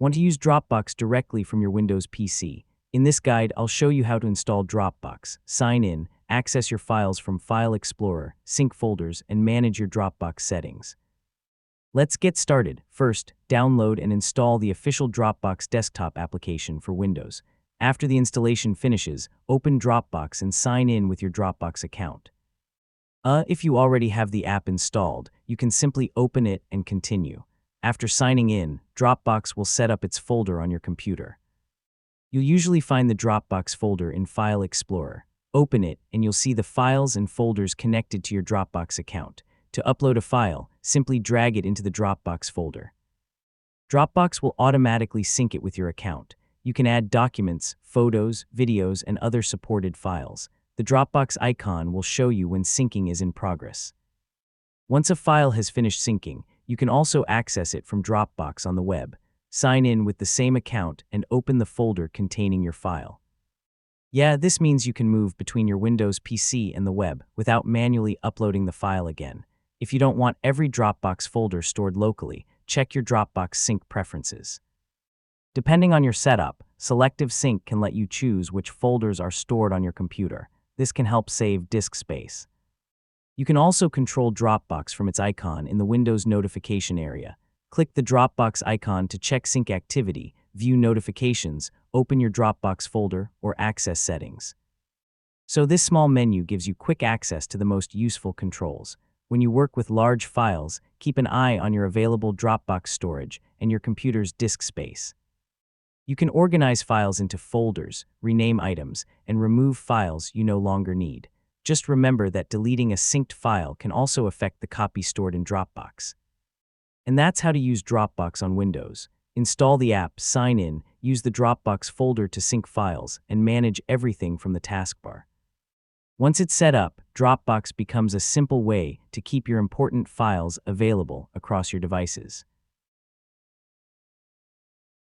Want to use Dropbox directly from your Windows PC? In this guide, I'll show you how to install Dropbox, sign in, access your files from File Explorer, sync folders, and manage your Dropbox settings. Let's get started. First, download and install the official Dropbox desktop application for Windows. After the installation finishes, open Dropbox and sign in with your Dropbox account. If you already have the app installed, you can simply open it and continue. After signing in, Dropbox will set up its folder on your computer. You'll usually find the Dropbox folder in File Explorer. Open it, and you'll see the files and folders connected to your Dropbox account. To upload a file, simply drag it into the Dropbox folder. Dropbox will automatically sync it with your account. You can add documents, photos, videos, and other supported files. The Dropbox icon will show you when syncing is in progress. Once a file has finished syncing, you can also access it from Dropbox on the web. Sign in with the same account and open the folder containing your file. This means you can move between your Windows PC and the web without manually uploading the file again. If you don't want every Dropbox folder stored locally, check your Dropbox sync preferences. Depending on your setup, Selective Sync can let you choose which folders are stored on your computer. This can help save disk space. You can also control Dropbox from its icon in the Windows notification area. Click the Dropbox icon to check sync activity, view notifications, open your Dropbox folder, or access settings. So this small menu gives you quick access to the most useful controls. When you work with large files, keep an eye on your available Dropbox storage and your computer's disk space. You can organize files into folders, rename items, and remove files you no longer need. Just remember that deleting a synced file can also affect the copy stored in Dropbox. And that's how to use Dropbox on Windows. Install the app, sign in, use the Dropbox folder to sync files, and manage everything from the taskbar. Once it's set up, Dropbox becomes a simple way to keep your important files available across your devices.